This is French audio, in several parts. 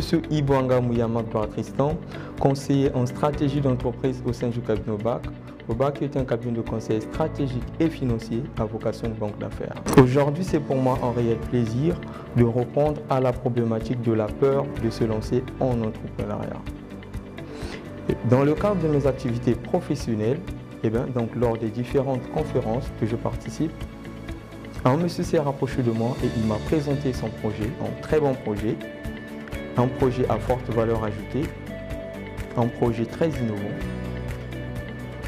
suis Ibwanga Mouyama Tristan, conseiller en stratégie d'entreprise au sein du cabinet OBAC. OBAC est un cabinet de conseil stratégique et financier à vocation de banque d'affaires. Aujourd'hui, c'est pour moi un réel plaisir de répondre à la problématique de la peur de se lancer en entrepreneuriat. Dans le cadre de mes activités professionnelles, donc lors des différentes conférences que je participe, un monsieur s'est rapproché de moi et il m'a présenté son projet, un très bon projet, un projet à forte valeur ajoutée, un projet très innovant.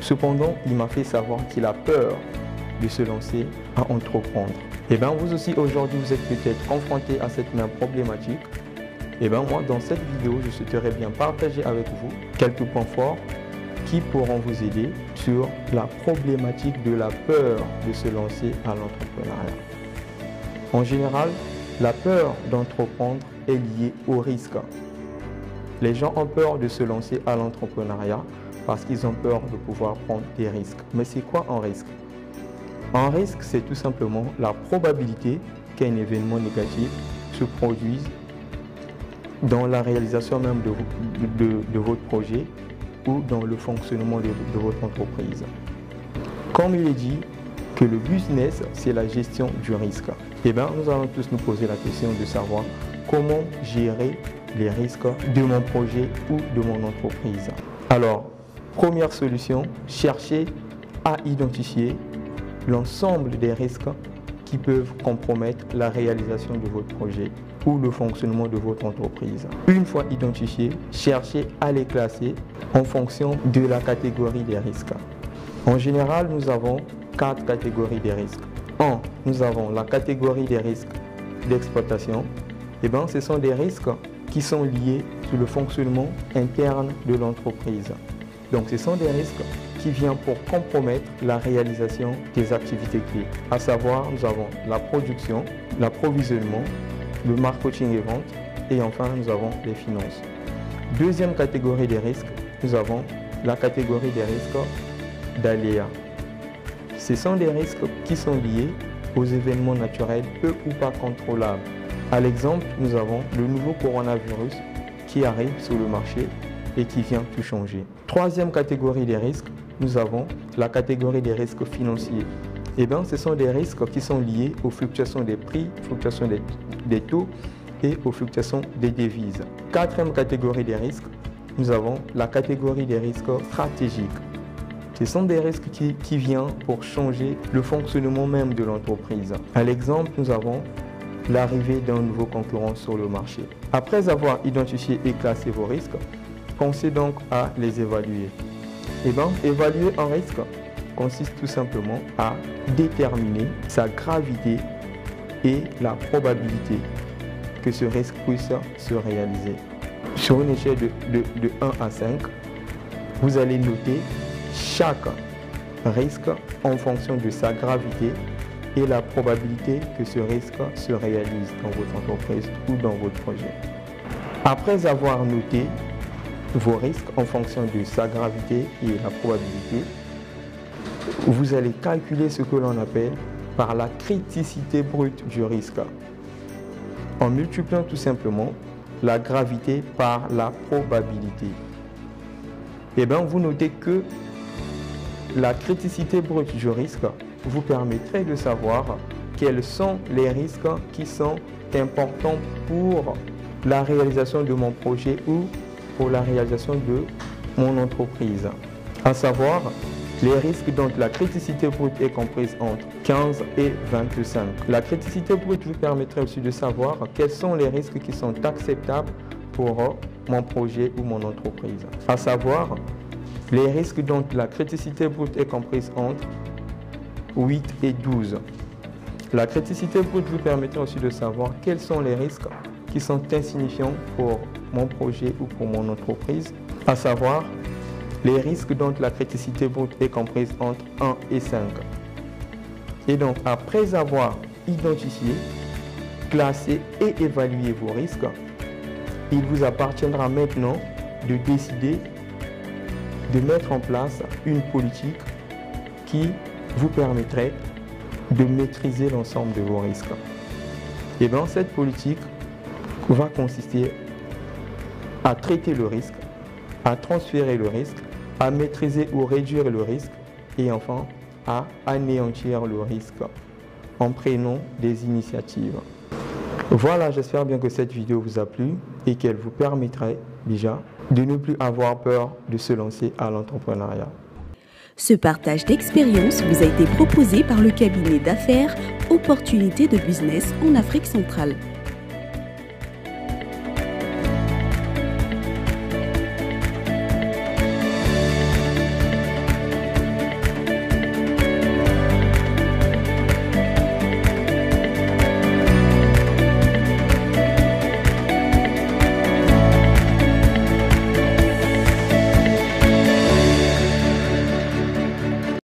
Cependant, il m'a fait savoir qu'il a peur de se lancer à entreprendre. Vous aussi, aujourd'hui, vous êtes peut-être confronté à cette même problématique. Moi, dans cette vidéo, je souhaiterais bien partager avec vous quelques points forts qui pourront vous aider sur la problématique de la peur de se lancer à l'entrepreneuriat. En général, la peur d'entreprendre est liée au risque. Les gens ont peur de se lancer à l'entrepreneuriat parce qu'ils ont peur de pouvoir prendre des risques. Mais c'est quoi un risque? Un risque, c'est tout simplement la probabilité qu'un événement négatif se produise dans la réalisation même de votre projet ou dans le fonctionnement de votre entreprise. Comme il est dit que le business, c'est la gestion du risque. Nous allons tous nous poser la question de savoir comment gérer les risques de mon projet ou de mon entreprise. Alors, première solution, cherchez à identifier l'ensemble des risques qui peuvent compromettre la réalisation de votre projet ou le fonctionnement de votre entreprise. Une fois identifiés, cherchez à les classer en fonction de la catégorie des risques. En général, nous avons 4 catégories de risques. 1. Nous avons la catégorie des risques d'exploitation. Ce sont des risques qui sont liés sur le fonctionnement interne de l'entreprise. Donc, ce sont des risques qui viennent pour compromettre la réalisation des activités clés. À savoir, nous avons la production, l'approvisionnement, le marketing et vente, et enfin, nous avons les finances. Deuxième catégorie des risques, nous avons la catégorie des risques d'aléas. Ce sont des risques qui sont liés aux événements naturels peu ou pas contrôlables. À l'exemple, nous avons le nouveau coronavirus qui arrive sur le marché et qui vient tout changer. Troisième catégorie des risques, nous avons la catégorie des risques financiers. Ce sont des risques qui sont liés aux fluctuations des prix, fluctuations des taux et aux fluctuations des devises. Quatrième catégorie des risques, nous avons la catégorie des risques stratégiques. Ce sont des risques qui viennent pour changer le fonctionnement même de l'entreprise. À l'exemple, nous avons l'arrivée d'un nouveau concurrent sur le marché. Après avoir identifié et classé vos risques, pensez donc à les évaluer. Évaluer un risque consiste tout simplement à déterminer sa gravité et la probabilité que ce risque puisse se réaliser. Sur une échelle de 1 à 5, vous allez noter chaque risque en fonction de sa gravité et la probabilité que ce risque se réalise dans votre entreprise ou dans votre projet. Après avoir noté vos risques en fonction de sa gravité et la probabilité, vous allez calculer ce que l'on appelle par la criticité brute du risque, en multipliant tout simplement la gravité par la probabilité. Vous notez que la criticité brute du risque vous permettrait de savoir quels sont les risques qui sont importants pour la réalisation de mon projet ou pour la réalisation de mon entreprise. À savoir, les risques dont la criticité brute est comprise entre 15 et 25. La criticité brute vous permettrait aussi de savoir quels sont les risques qui sont acceptables pour mon projet ou mon entreprise. À savoir, les risques dont la criticité brute est comprise entre 8 et 12. La criticité brute vous permettrait aussi de savoir quels sont les risques qui sont insignifiants pour mon projet ou pour mon entreprise, à savoir les risques dont la criticité brute est comprise entre 1 et 5. Et donc, après avoir identifié, classé et évalué vos risques, il vous appartiendra maintenant de décider de mettre en place une politique qui vous permettrait de maîtriser l'ensemble de vos risques. Et bien, cette politique va consister à traiter le risque, à transférer le risque, à maîtriser ou réduire le risque et enfin à anéantir le risque en prenant des initiatives. Voilà, j'espère bien que cette vidéo vous a plu et qu'elle vous permettrait déjà de ne plus avoir peur de se lancer à l'entrepreneuriat. Ce partage d'expérience vous a été proposé par le cabinet d'affaires Opportunités de Business en Afrique centrale.